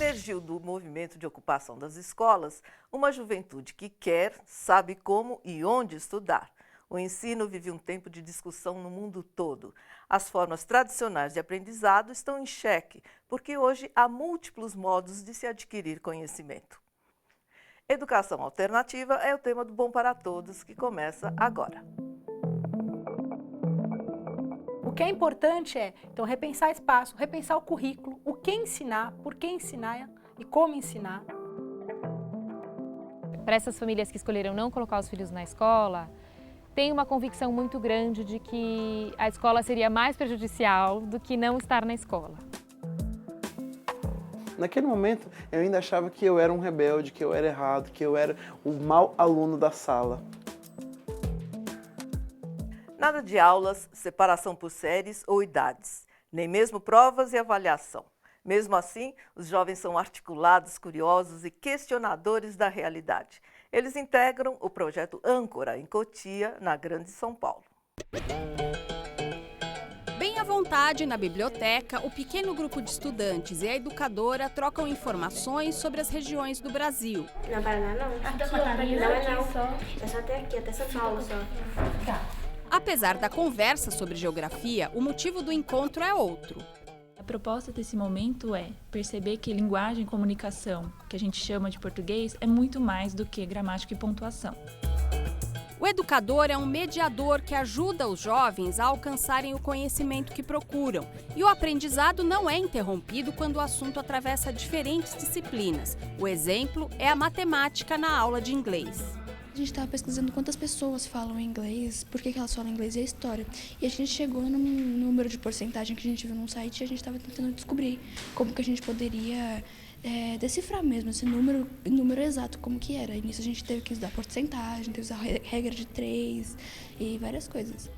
Emergiu do movimento de ocupação das escolas uma juventude que quer, sabe como e onde estudar. O ensino vive um tempo de discussão no mundo todo. As formas tradicionais de aprendizado estão em xeque, porque hoje há múltiplos modos de se adquirir conhecimento. Educação alternativa é o tema do Bom para Todos, que começa agora. O que é importante é, então, repensar espaço, repensar o currículo, o que ensinar, por que ensinar e como ensinar. Para essas famílias que escolheram não colocar os filhos na escola, tem uma convicção muito grande de que a escola seria mais prejudicial do que não estar na escola. Naquele momento, eu ainda achava que eu era um rebelde, que eu era errado, que eu era o mau aluno da sala. Nada de aulas, separação por séries ou idades, nem mesmo provas e avaliação. Mesmo assim, os jovens são articulados, curiosos e questionadores da realidade. Eles integram o projeto Âncora, em Cotia, na Grande São Paulo. Bem à vontade, na biblioteca, o pequeno grupo de estudantes e a educadora trocam informações sobre as regiões do Brasil. Não, Paraná não. Aqui, não é não. É só até aqui, até São Paulo só. Tá. Apesar da conversa sobre geografia, o motivo do encontro é outro. A proposta desse momento é perceber que linguagem e comunicação, que a gente chama de português, é muito mais do que gramática e pontuação. O educador é um mediador que ajuda os jovens a alcançarem o conhecimento que procuram. E o aprendizado não é interrompido quando o assunto atravessa diferentes disciplinas. O exemplo é a matemática na aula de inglês. A gente estava pesquisando quantas pessoas falam inglês, por que elas falam inglês e a história. E a gente chegou num número de porcentagem que a gente viu num site e a gente estava tentando descobrir como que a gente poderia decifrar mesmo esse número exato, como que era. E nisso a gente teve que usar porcentagem, teve que usar regra de 3 e várias coisas.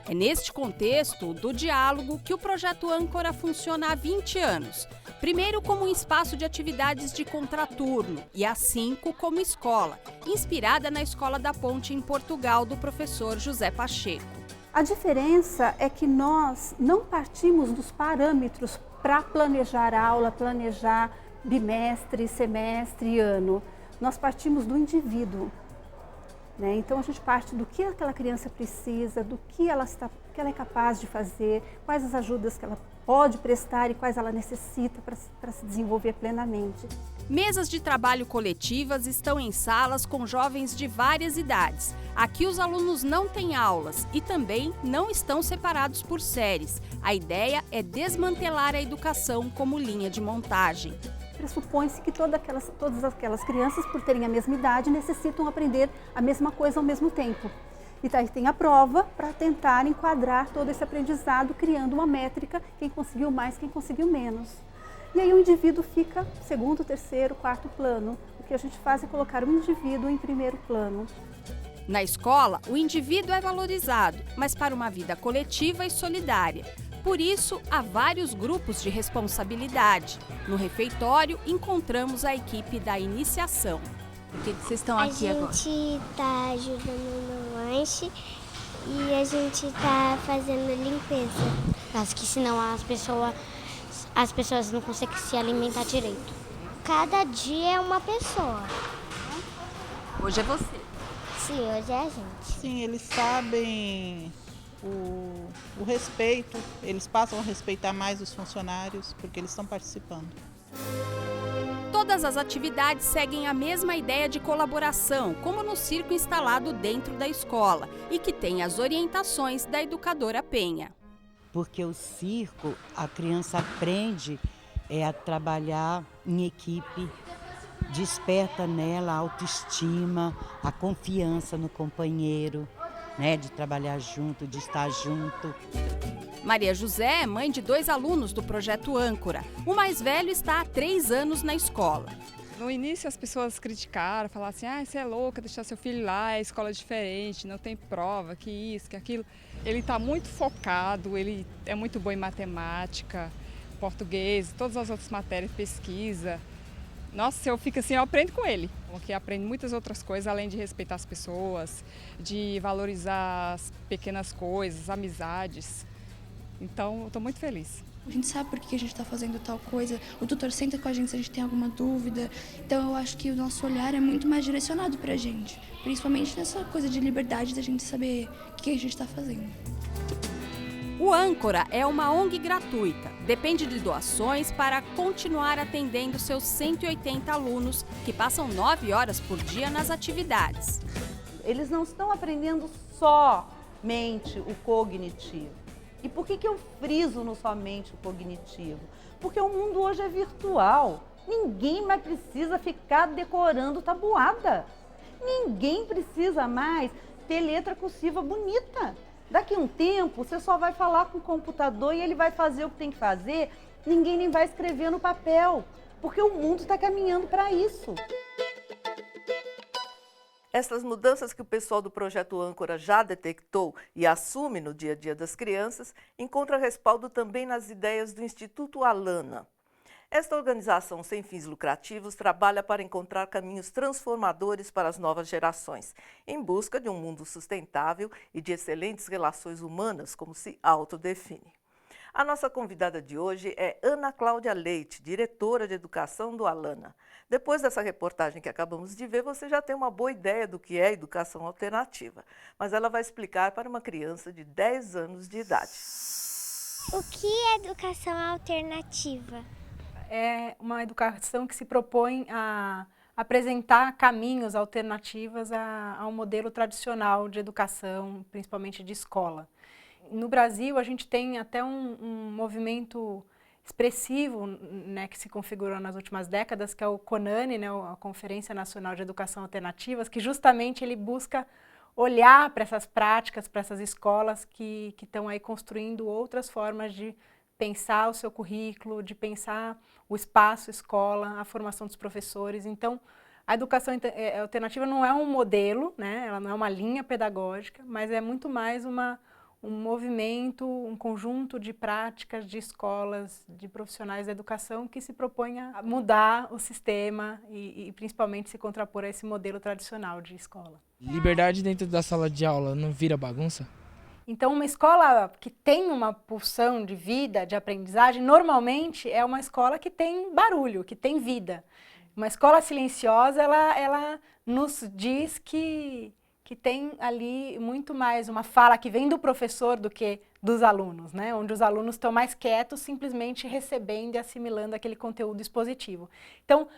É neste contexto do diálogo que o projeto Âncora funciona há 20 anos. Primeiro como um espaço de atividades de contraturno e às 5 como escola, inspirada na Escola da Ponte em Portugal do professor José Pacheco. A diferença é que nós não partimos dos parâmetros para planejar a aula, planejar bimestre, semestre e ano. Nós partimos do indivíduo. Então a gente parte do que aquela criança precisa, do que ela é capaz de fazer, quais as ajudas que ela pode prestar e quais ela necessita para se desenvolver plenamente. Mesas de trabalho coletivas estão em salas com jovens de várias idades. Aqui os alunos não têm aulas e também não estão separados por séries. A ideia é desmantelar a educação como linha de montagem. Pressupõe-se que todas aquelas crianças, por terem a mesma idade, necessitam aprender a mesma coisa ao mesmo tempo. E daí tem a prova para tentar enquadrar todo esse aprendizado, criando uma métrica, quem conseguiu mais, quem conseguiu menos. E aí o indivíduo fica segundo, terceiro, quarto plano. O que a gente faz é colocar o indivíduo em primeiro plano. Na escola, o indivíduo é valorizado, mas para uma vida coletiva e solidária. Por isso, há vários grupos de responsabilidade. No refeitório, encontramos a equipe da iniciação. Por que vocês estão aqui agora? A gente está ajudando no lanche e a gente está fazendo limpeza. Acho que senão as pessoas não conseguem se alimentar direito. Cada dia é uma pessoa. Hoje é você. Sim, hoje é a gente. Sim, eles sabem o respeito, eles passam a respeitar mais os funcionários porque eles estão participando. Todas as atividades seguem a mesma ideia de colaboração, como no circo instalado dentro da escola e que tem as orientações da educadora Penha. Porque o circo, a criança aprende a trabalhar em equipe, desperta nela a autoestima, a confiança no companheiro, de trabalhar junto, de estar junto. Maria José é mãe de 2 alunos do projeto Âncora. O mais velho está há 3 anos na escola. No início as pessoas criticaram, falaram assim, você é louca, deixar seu filho lá, é escola diferente, não tem prova, que isso, que aquilo. Ele está muito focado, ele é muito bom em matemática, português, todas as outras matérias, pesquisa. Nossa, eu fico assim, eu aprendo com ele, porque aprendo muitas outras coisas, além de respeitar as pessoas, de valorizar as pequenas coisas, amizades. Então, eu estou muito feliz. A gente sabe por que a gente está fazendo tal coisa, o tutor senta com a gente se a gente tem alguma dúvida. Então eu acho que o nosso olhar é muito mais direcionado para a gente, principalmente nessa coisa de liberdade da gente saber o que a gente está fazendo. O Âncora é uma ONG gratuita. Depende de doações para continuar atendendo seus 180 alunos que passam 9 horas por dia nas atividades. Eles não estão aprendendo somente o cognitivo. E por que eu friso no somente o cognitivo? Porque o mundo hoje é virtual. Ninguém mais precisa ficar decorando tabuada. Ninguém precisa mais ter letra cursiva bonita. Daqui a um tempo, você só vai falar com o computador e ele vai fazer o que tem que fazer. Ninguém nem vai escrever no papel, porque o mundo está caminhando para isso. Essas mudanças que o pessoal do Projeto Âncora já detectou e assume no dia a dia das crianças, encontra respaldo também nas ideias do Instituto Alana. Esta organização sem fins lucrativos trabalha para encontrar caminhos transformadores para as novas gerações, em busca de um mundo sustentável e de excelentes relações humanas, como se autodefine. A nossa convidada de hoje é Ana Cláudia Leite, diretora de educação do Alana. Depois dessa reportagem que acabamos de ver, você já tem uma boa ideia do que é educação alternativa, mas ela vai explicar para uma criança de 10 anos de idade. O que é educação alternativa? É uma educação que se propõe a apresentar caminhos alternativos ao modelo tradicional de educação, principalmente de escola. No Brasil, a gente tem até um movimento expressivo, né, que se configurou nas últimas décadas, que é o CONANE, né, a Conferência Nacional de Educação Alternativas, que justamente ele busca olhar para essas práticas, para essas escolas que estão aí construindo outras formas de pensar o seu currículo, de pensar o espaço escola, a formação dos professores. Então, a educação alternativa não é um modelo, né, ela não é uma linha pedagógica, mas é muito mais um movimento, um conjunto de práticas, de escolas, de profissionais da educação que se propõe a mudar o sistema e principalmente se contrapor a esse modelo tradicional de escola. Liberdade dentro da sala de aula não vira bagunça? Então, uma escola que tem uma pulsão de vida, de aprendizagem, normalmente é uma escola que tem barulho, que tem vida. Uma escola silenciosa, ela nos diz que tem ali muito mais uma fala que vem do professor do que dos alunos, né? Onde os alunos estão mais quietos, simplesmente recebendo e assimilando aquele conteúdo expositivo. Então,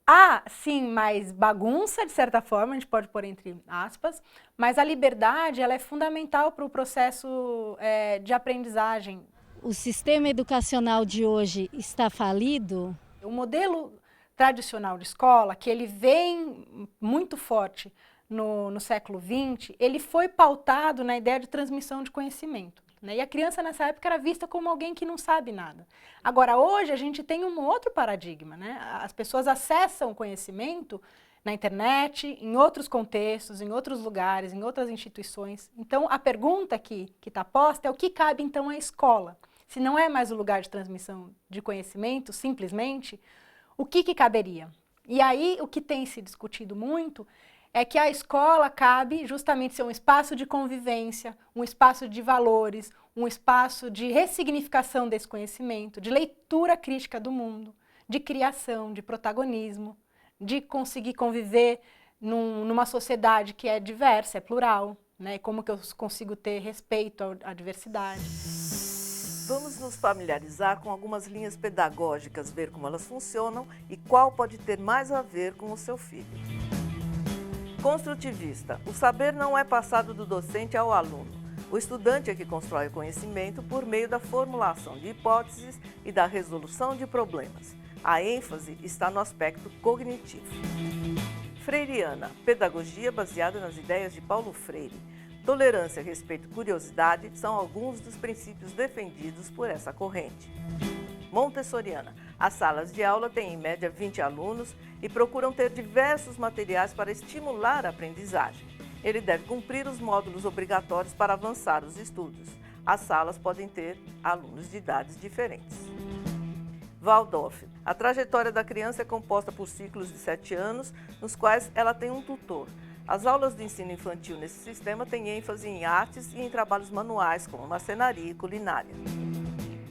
há, sim, mais bagunça, de certa forma, a gente pode pôr entre aspas, mas a liberdade ela é fundamental para o processo de aprendizagem. O sistema educacional de hoje está falido? O modelo tradicional de escola, que ele vem muito forte no século XX, ele foi pautado na ideia de transmissão de conhecimento, né? E a criança nessa época era vista como alguém que não sabe nada. Agora, hoje a gente tem um outro paradigma, né? As pessoas acessam o conhecimento na internet, em outros contextos, em outros lugares, em outras instituições. Então, a pergunta que está posta é o que cabe então à escola? Se não é mais o lugar de transmissão de conhecimento, simplesmente, o que caberia? E aí, o que tem se discutido muito é que a escola cabe justamente ser um espaço de convivência, um espaço de valores, um espaço de ressignificação desse conhecimento, de leitura crítica do mundo, de criação, de protagonismo, de conseguir conviver numa sociedade que é diversa, é plural, né? Como que eu consigo ter respeito à diversidade. Vamos nos familiarizar com algumas linhas pedagógicas, ver como elas funcionam e qual pode ter mais a ver com o seu filho. Construtivista. O saber não é passado do docente ao aluno. O estudante é que constrói o conhecimento por meio da formulação de hipóteses e da resolução de problemas. A ênfase está no aspecto cognitivo. Freiriana. Pedagogia baseada nas ideias de Paulo Freire. Tolerância, respeito e curiosidade são alguns dos princípios defendidos por essa corrente. Montessoriana. As salas de aula têm em média 20 alunos e procuram ter diversos materiais para estimular a aprendizagem. Ele deve cumprir os módulos obrigatórios para avançar os estudos. As salas podem ter alunos de idades diferentes. Waldorf. A trajetória da criança é composta por ciclos de 7 anos, nos quais ela tem um tutor. As aulas do ensino infantil nesse sistema têm ênfase em artes e em trabalhos manuais, como marcenaria e culinária.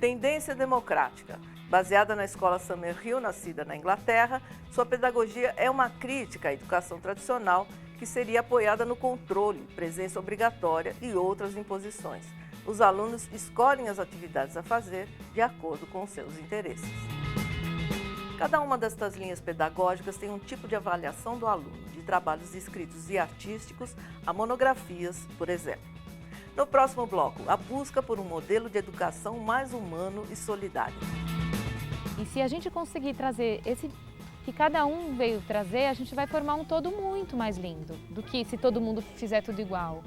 Tendência democrática. Baseada na escola Summerhill, nascida na Inglaterra, sua pedagogia é uma crítica à educação tradicional que seria apoiada no controle, presença obrigatória e outras imposições. Os alunos escolhem as atividades a fazer de acordo com os seus interesses. Cada uma destas linhas pedagógicas tem um tipo de avaliação do aluno, de trabalhos escritos e artísticos a monografias, por exemplo. No próximo bloco, a busca por um modelo de educação mais humano e solidário. E se a gente conseguir trazer esse que cada um veio trazer, a gente vai formar um todo muito mais lindo do que se todo mundo fizer tudo igual.